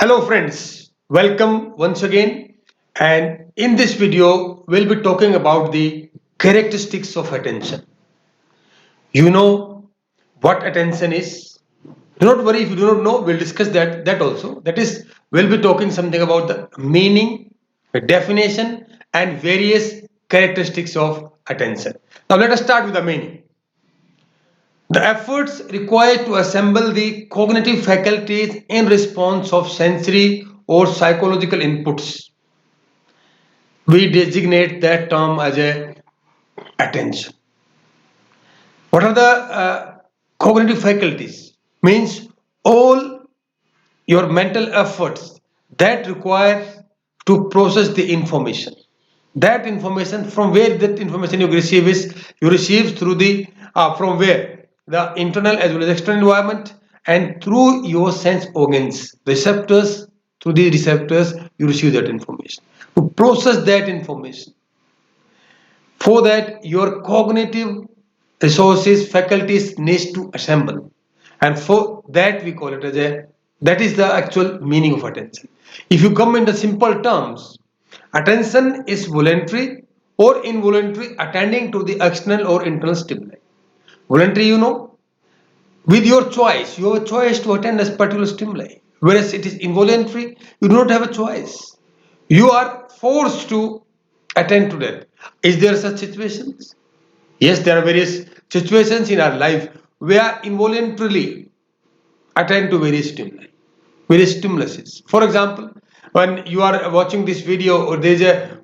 Hello friends, welcome once again, and in this video we'll be talking about the characteristics of attention. You know what attention is? Do not worry if you do not know, we'll discuss that also. That is, we'll be talking something about the meaning, the definition and various characteristics of attention. Now let us start with the meaning. The efforts required to assemble the cognitive faculties in response of sensory or psychological inputs. We designate that term as a attention. What are the cognitive faculties? Means all your mental efforts that require to process the information. That information, from where that information you receive is you receive through the from where the internal as well as external environment, and through your sense organs, receptors. Through the receptors you receive that information. To process that information, for that your cognitive resources faculties needs to assemble, and for that we call it as a, that is the actual meaning of attention. If you come in the simple terms, attention is voluntary or involuntary attending to the external or internal stimuli. Voluntary, with your choice, you have a choice to attend a particular stimuli, whereas it is involuntary, you do not have a choice, you are forced to attend to that. Is there such situations? Yes, there are various situations in our life where involuntarily attend to various stimuli, various stimuluses. For example, when you are watching this video or there is a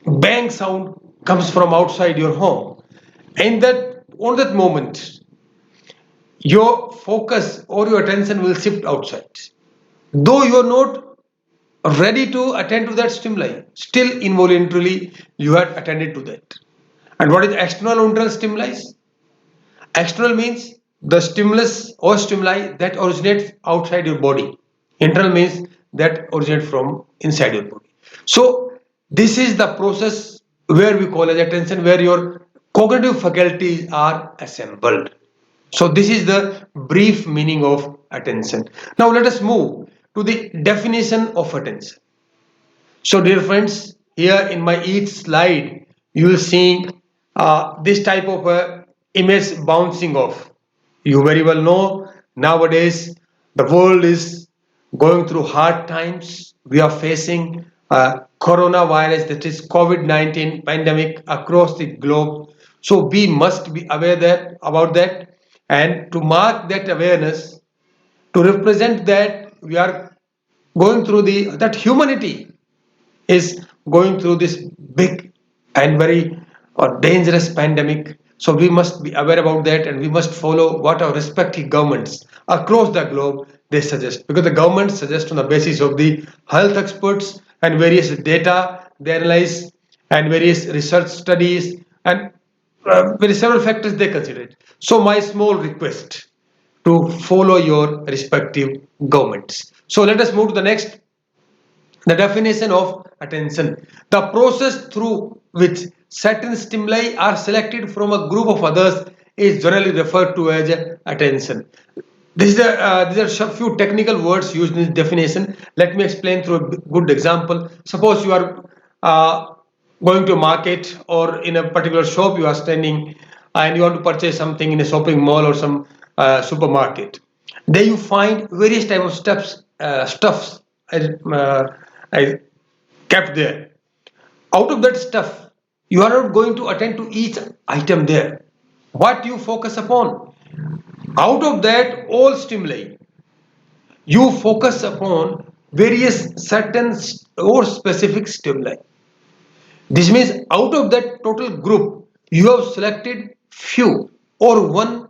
bang sound comes from outside your home, and that on that moment your focus or your attention will shift outside. Though you are not ready to attend to that stimuli, still involuntarily you had attended to that. And what is external or internal stimuli? External means the stimulus or stimuli that originates outside your body. Internal means that originate from inside your body. So this is the process where we call as attention, where your cognitive faculties are assembled. So this is the brief meaning of attention. Now let us move to the definition of attention. So dear friends, here in my each slide, you will see this type of image bouncing off. You very well know nowadays the world is going through hard times. We are facing coronavirus, that is COVID-19 pandemic across the globe. So we must be aware that about that, and to mark that awareness, to represent that we are going through the that humanity is going through this big and very dangerous pandemic. So we must be aware about that, and we must follow what our respective governments across the globe they suggest, because the governments suggest on the basis of the health experts and various data they analyze and various research studies, and very several factors they consider it. So my small request to follow your respective governments. So let us move to the next, the definition of attention: the process through which certain stimuli are selected from a group of others is generally referred to as attention. These are few technical words used in this definition. Let me explain through a good example. Suppose you are going to a market, or in a particular shop you are standing, and you want to purchase something in a shopping mall or some supermarket. There you find various type of stuffs uh, uh, kept there. Out of that stuff, you are not going to attend to each item there. What you focus upon? Out of that all stimuli, you focus upon various certain or specific stimuli. This means out of that total group, you have selected few or one,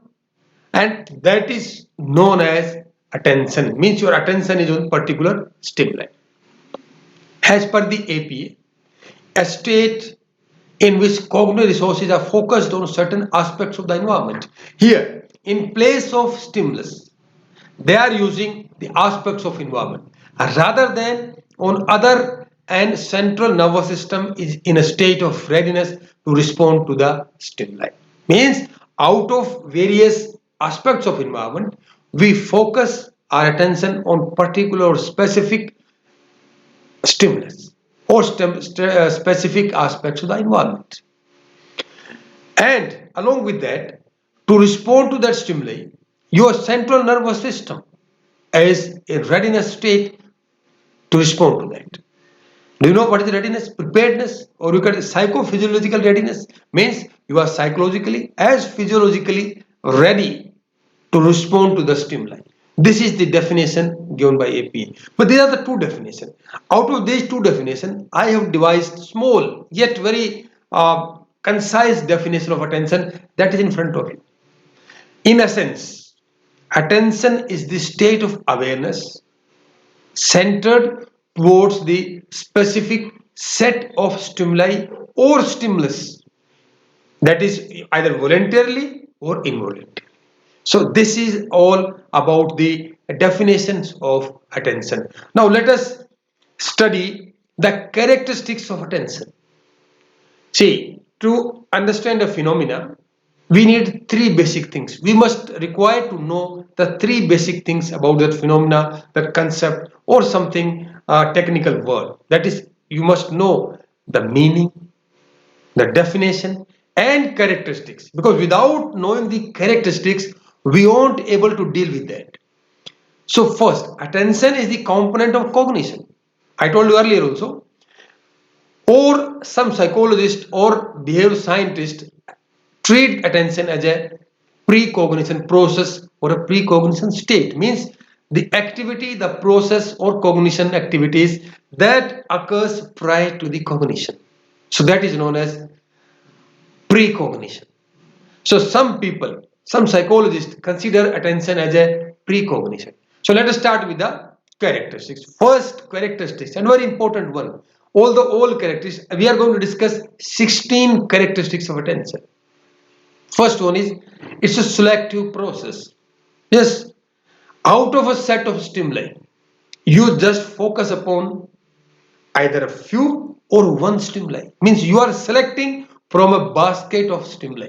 and that is known as attention. Means your attention is on particular stimuli. As per the APA, a state in which cognitive resources are focused on certain aspects of the environment. Here, in place of stimulus, they are using the aspects of environment rather than on other, and central nervous system is in a state of readiness to respond to the stimuli. Means out of various aspects of environment, we focus our attention on particular or specific stimulus or specific aspects of the environment. And along with that, to respond to that stimuli, your central nervous system is in readiness state to respond to that. Do you know what is readiness? Preparedness, or you can psychophysiological readiness means you are psychologically as physiologically ready to respond to the stimuli. This is the definition given by APA. But these are the two definitions. Out of these two definitions, I have devised small yet very concise definition of attention that is in front of you. In essence, attention is the state of awareness centered towards the specific set of stimuli or stimulus that is either voluntarily or involuntarily. So this is all about the definitions of attention. Now let us study the characteristics of attention. See, to understand a phenomena, we need three basic things. We must require to know the three basic things about that phenomena, that concept, or something technical word. That is, you must know the meaning, the definition, and characteristics. Because without knowing the characteristics, we won't able to deal with that. So first, attention is the component of cognition. I told you earlier also. Or some psychologist or behavior scientist treat attention as a precognition process or a precognition state. Means the activity, the process or cognition activities that occurs prior to the cognition. So that is known as precognition. So some people, some psychologists consider attention as a precognition. So let us start with the characteristics. First characteristics, and very important one. Although all characteristics, we are going to discuss 16 characteristics of attention. First one is, it's a selective process. Yes, out of a set of stimuli, you just focus upon either a few or one stimuli. Means you are selecting from a basket of stimuli.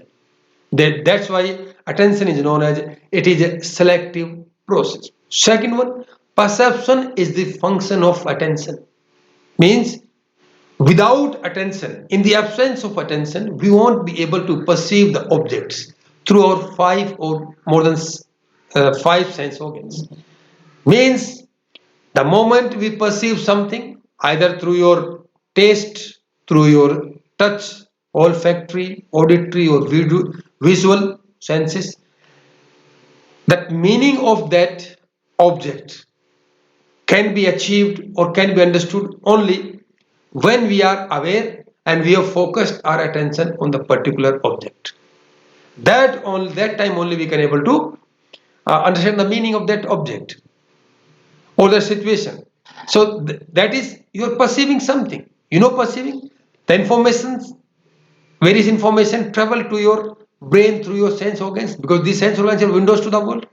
That's why attention is known as, it is a selective process. Second one, perception is the function of attention. Means without attention, in the absence of attention, we won't be able to perceive the objects through our five or more than five sense organs. Means the moment we perceive something, either through your taste, through your touch, olfactory, auditory, or visual senses, that meaning of that object can be achieved or can be understood only when we are aware and we have focused our attention on the particular object. That time only we can able to understand the meaning of that object or the situation. So that is, you are perceiving something. You know, perceiving the various information travel to your brain through your sense organs, because these sense organs are windows to the world,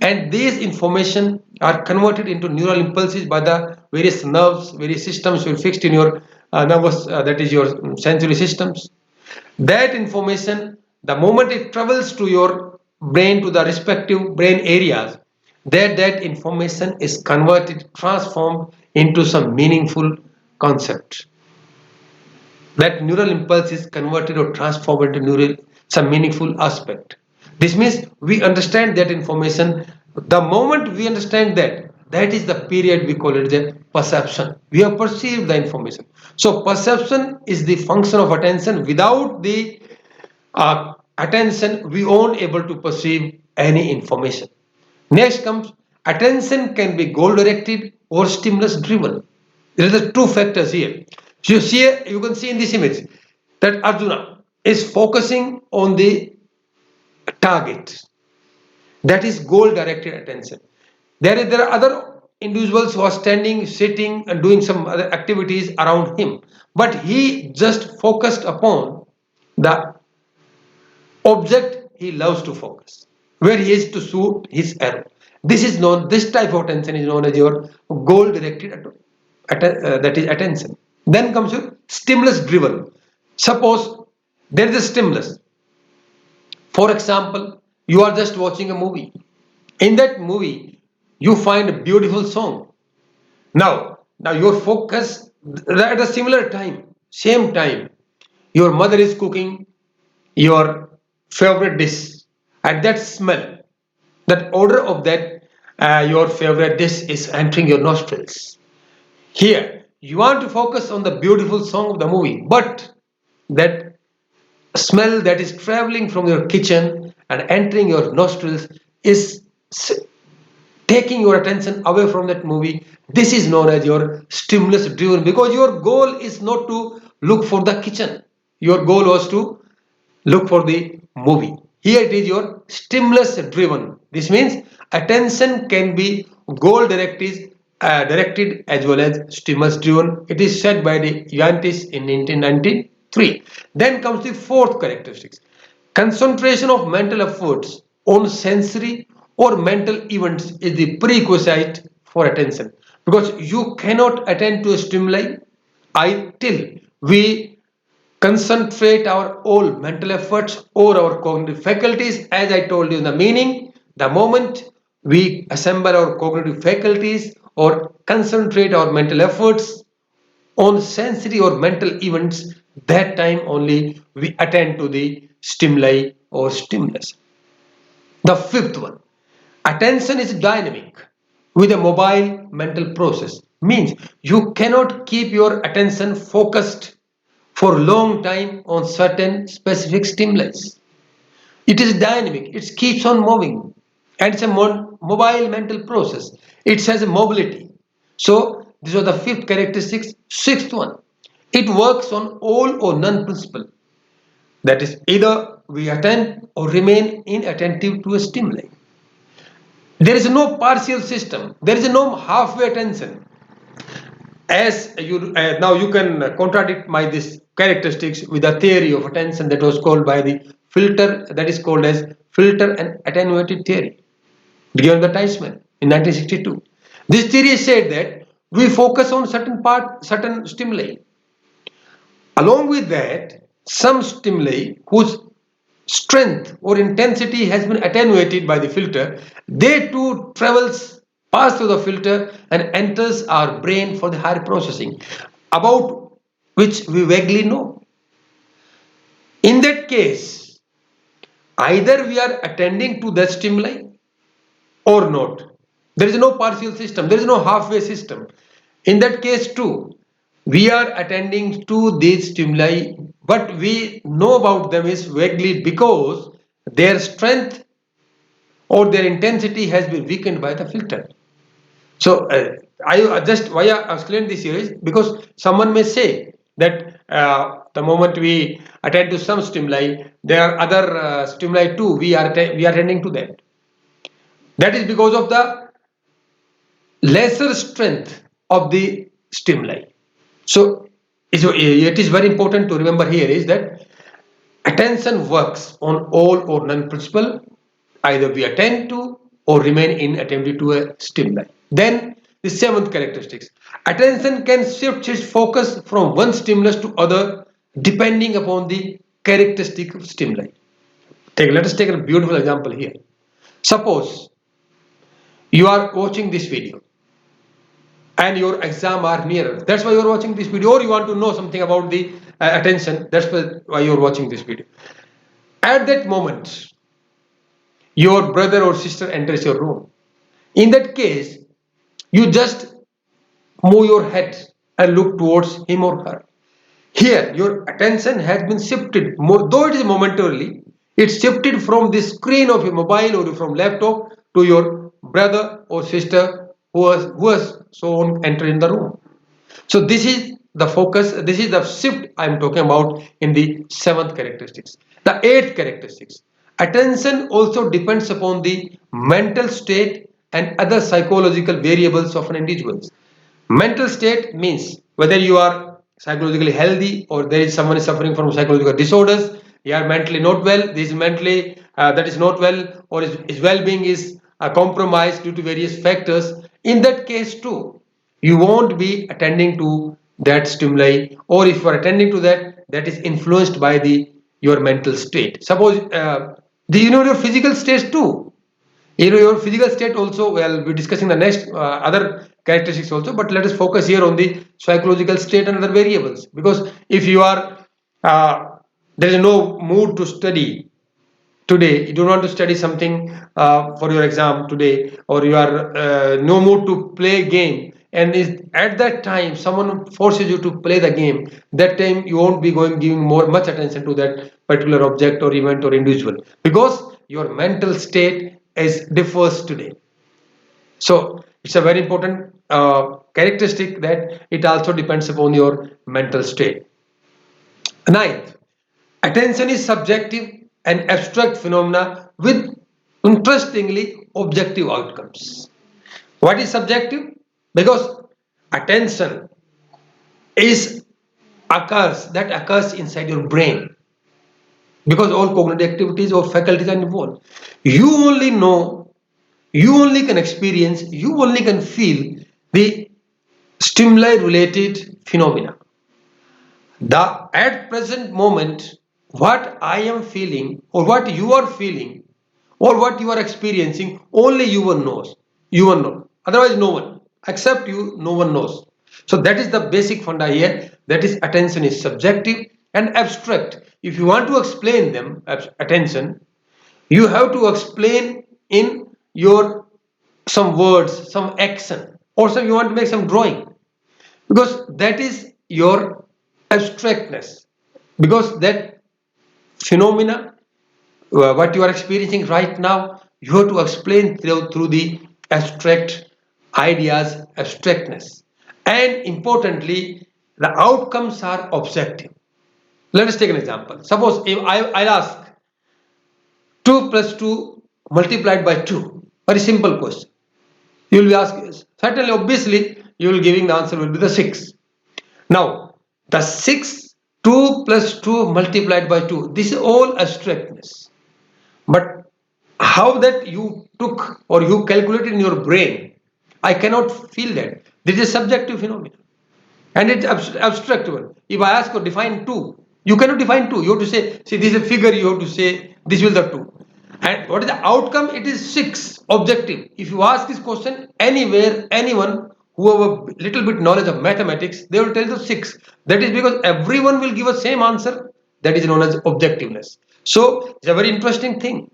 and these information are converted into neural impulses by the various nerves, various systems you fixed in your nervous, that is your sensory systems. That information, the moment it travels to your brain, to the respective brain areas, that information is converted, transformed into some meaningful concept. That neural impulse is converted or transformed into some meaningful aspect. This means we understand that information. The moment we understand that, that is the period we call it the perception. We have perceived the information. So perception is the function of attention. Without the attention, we won't able to perceive any information. Next comes, attention can be goal directed or stimulus driven. There are the two factors here. So you can see in this image that Arjuna is focusing on the target. That is goal directed attention. There are other individuals who are standing, sitting, and doing some other activities around him, but he just focused upon the object he loves to focus, where he is to shoot his arrow. This type of attention is known as your goal directed that is attention. Then comes your stimulus driven. Suppose there is a stimulus. For example, you are just watching a movie. In that movie, you find a beautiful song. Now your focus at a similar time, same time, your mother is cooking your favorite dish, and that smell, that odor of that your favorite dish is entering your nostrils. Here, you want to focus on the beautiful song of the movie, but that smell that is traveling from your kitchen and entering your nostrils is taking your attention away from that movie. This is known as your stimulus driven, because your goal is not to look for the kitchen. Your goal was to look for the movie. Here it is your stimulus driven. This means attention can be goal directed as well as stimulus driven. It is said by the Yantis in 1993. Then comes the fourth characteristics: concentration of mental efforts on sensory or mental events is the prerequisite for attention, because you cannot attend to a stimuli until we concentrate our all mental efforts or our cognitive faculties. As I told you in the meaning, the moment we assemble our cognitive faculties or concentrate our mental efforts on sensory or mental events, that time only we attend to the stimuli or stimulus. The fifth one, attention is dynamic with a mobile mental process. Means you cannot keep your attention focused for a long time on certain specific stimulus. It is dynamic, it keeps on moving, and it's a mobile mental process. It has a mobility. So these are the fifth characteristics. Sixth one, it works on all or none principle. That is, either we attend or remain inattentive to a stimuli. There is no partial system. There is no halfway attention. As you now you can contradict my this characteristics with a theory of attention that was called by the filter, that is called as filter and attenuated theory, given the Teichmann in 1962. This theory said that we focus on certain stimuli. Along with that, some stimuli whose strength or intensity has been attenuated by the filter, they too travels pass through the filter and enters our brain for the higher processing, about which we vaguely know. In that case, either we are attending to the stimuli or not. There is no partial system, there is no halfway system. In that case too, we are attending to these stimuli, but we know about them is vaguely, because their strength or their intensity has been weakened by the filter. So I just why I explained this here is because someone may say that the moment we attend to some stimuli, there are other stimuli too. We are attending to that. That is because of the lesser strength of the stimuli. So it is very important to remember here is that attention works on all or none principle. Either we attend to or remain inattentive to a stimuli. Then the seventh characteristics. Attention can shift its focus from one stimulus to other depending upon the characteristic of stimuli. Let us take a beautiful example here. Suppose you are watching this video and your exam are nearer. That's why you're watching this video, or you want to know something about the attention. That's why you're watching this video. At that moment, your brother or sister enters your room. In that case, you just move your head and look towards him or her. Here, your attention has been shifted, more, though it is momentarily, it's shifted from the screen of your mobile or from laptop to your brother or sister who has so on entered in the room. So this is the focus, this is the shift I am talking about in the seventh characteristics. The eighth characteristics. Attention also depends upon the mental state and other psychological variables of an individual. Mental state means whether you are psychologically healthy or there is someone is suffering from psychological disorders. You are mentally not well. This is mentally that is not well, or his well-being is compromised due to various factors. In that case too, you won't be attending to that stimuli, or if you are attending to that, that is influenced by the your mental state. Suppose the your physical states too. Your physical state also, well, we're discussing the next other characteristics also, but let us focus here on the psychological state and other variables. Because if you are, uh, there is no mood to study today, you don't want to study something for your exam today, or you are no mood to play game, and is at that time someone forces you to play the game, that time you won't be going giving more much attention to that particular object or event or individual, because your mental state is differs today. So it's a very important characteristic that it also depends upon your mental state. Ninth, attention is subjective and abstract phenomena with interestingly objective outcomes. What is subjective? Because attention is occurs inside your brain, because all cognitive activities or faculties are involved. You only know, you only can experience, you only can feel the stimuli related phenomena. The at present moment, what I am feeling, or what you are feeling, or what you are experiencing, only you one knows. You one know. Otherwise, no one. Except you, no one knows. So that is the basic funda here. That is, attention is subjective and abstract. If you want to explain them, attention, you have to explain in your some words, some action, or some you want to make some drawing, because that is your abstractness, because that phenomena, what you are experiencing right now, you have to explain through the abstract ideas, abstractness, and importantly the outcomes are objective. Let us take an example. Suppose if I'll ask 2 plus 2 multiplied by 2, very simple question. You will be asking, certainly obviously you will giving the answer will be the 6. Now, the 6, 2 plus 2 multiplied by 2, this is all abstractness. But how that you took or you calculated in your brain, I cannot feel that. This is a subjective phenomenon. And it's abstract one. If I ask you define 2, you cannot define 2. You have to say, see, this is a figure, you have to say, this will the 2. And what is the outcome? It is 6, objective. If you ask this question anywhere, anyone who have a little bit knowledge of mathematics, they will tell you 6. That is because everyone will give a same answer. That is known as objectiveness. So it's a very interesting thing.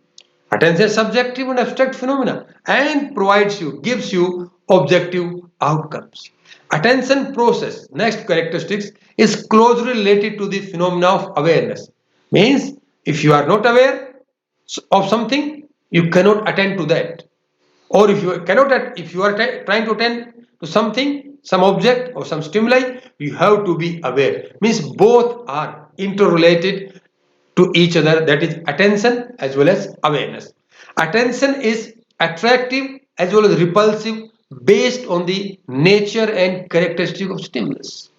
Attention is subjective and abstract phenomena and provides you, gives you objective outcomes. Attention process, next characteristics, is closely related to the phenomena of awareness. Means if you are not aware of something, you cannot attend to that. Or if you cannot, if you are trying to attend to something, some object or some stimuli, you have to be aware. Means both are interrelated to each other, that is attention as well as awareness. Attention is attractive as well as repulsive based on the nature and characteristic of stimulus.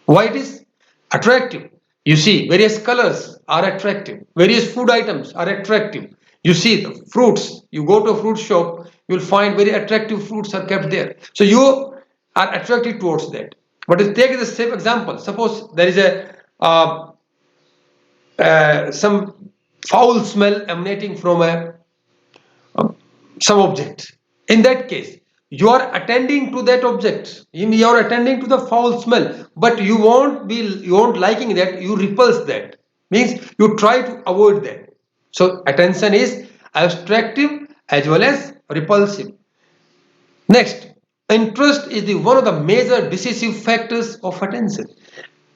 Why it is attractive? You see, various colors are attractive, various food items are attractive. You see the fruits, you go to a fruit shop, you will find very attractive fruits are kept there. So you are attracted towards that. But to take the same example, suppose there is a some foul smell emanating from a some object. In that case, you are attending to that object. You are attending to the foul smell, but you won't liking that. You repulse that. Means you try to avoid that. So attention is abstractive as well as repulsive. Next, interest is one of the major decisive factors of attention.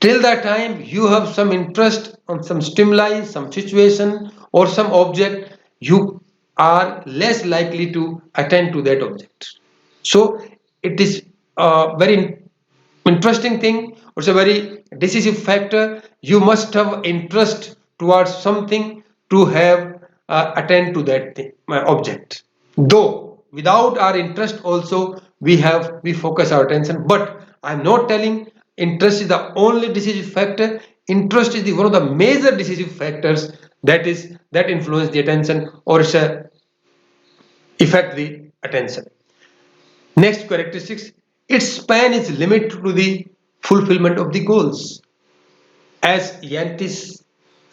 Till that time you have some interest on some stimuli, some situation, or some object, you are less likely to attend to that object. So it is a very interesting thing. It's a very decisive factor. You must have interest towards something to have attend to that thing, object. Though without our interest also we focus our attention, but I'm not telling interest is the only decisive factor. Interest is one of the major decisive factors that influence the attention or affect the attention. Next characteristics, its span is limited to the fulfillment of the goals. As Yantis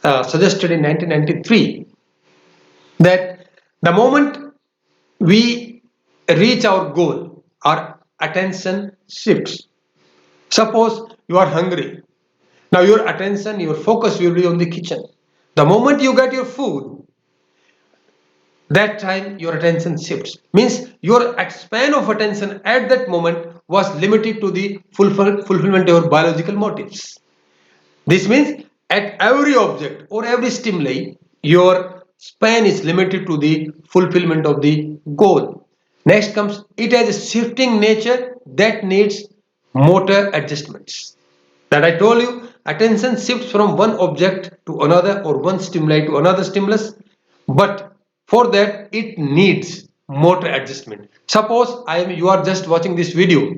suggested in 1993, that the moment we reach our goal, our attention shifts. Suppose you are hungry. Now your attention, your focus will be on the kitchen. The moment you get your food, that time your attention shifts. Means your span of attention at that moment was limited to the fulfillment of your biological motives. This means at every object or every stimuli, your span is limited to the fulfillment of the goal. Next comes, it has a shifting nature that needs motor adjustments. That I told you, attention shifts from one object to another or one stimuli to another stimulus, but for that it needs motor adjustment. Suppose you are just watching this video,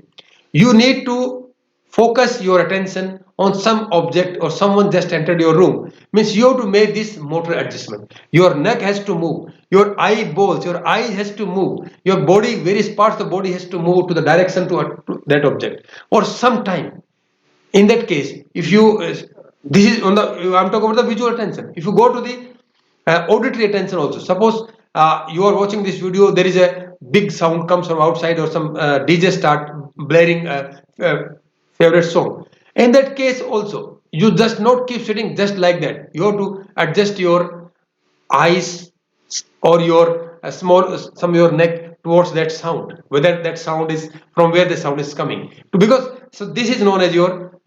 you need to focus your attention on some object or someone just entered your room. Means you have to make this motor adjustment. Your neck has to move, your eyeballs, your eye has to move, your body, various parts of the body has to move to the direction to that object. Or sometime in that case, if you this is on the, I'm talking about the visual attention. If you go to the auditory attention also, suppose you are watching this video, there is a big sound comes from outside or some DJ start blaring favorite song. In that case also, you just not keep sitting just like that. You have to adjust your eyes or your small some of your neck towards that sound, whether that sound is from where the sound is coming to, because so this is known as your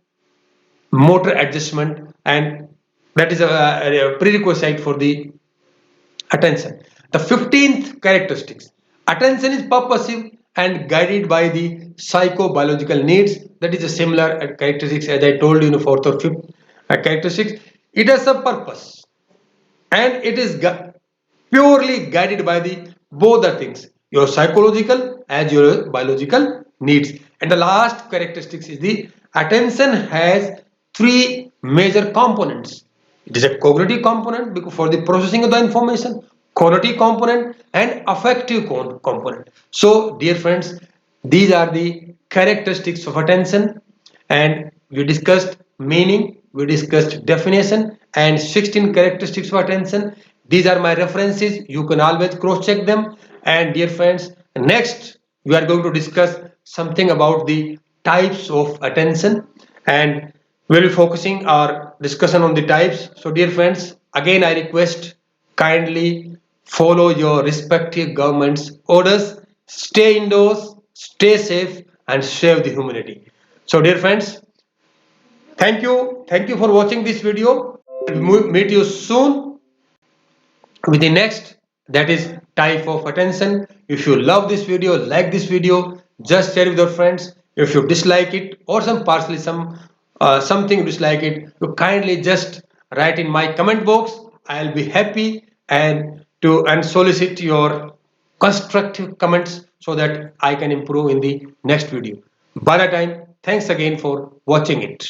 motor adjustment, and that is a prerequisite for the attention. The 15th characteristics, attention is purposive and guided by the psychobiological needs. That is a similar characteristics as I told you in the fourth or fifth characteristics. It has a purpose and it is purely guided by the both the things, your psychological as your biological needs. And the last characteristics is the attention has three major components. It is a cognitive component because for the processing of the information, cognitive component and affective component. So dear friends, these are the characteristics of attention, and we discussed meaning, we discussed definition and 16 characteristics of attention. These are my references, you can always cross check them. And dear friends, next we are going to discuss something about the types of attention, and we'll be focusing our discussion on the types. So dear friends, again I request, kindly follow your respective government's orders, stay indoors, stay safe and save the humanity. So dear friends, thank you for watching this video. We'll meet you soon with the next, that is type of attention. If you love this video, like this video, just share with your friends. If you dislike it or some partially something you dislike it, you kindly just write in my comment box. I'll be happy and solicit your constructive comments so that I can improve in the next video. By the time, thanks again for watching it.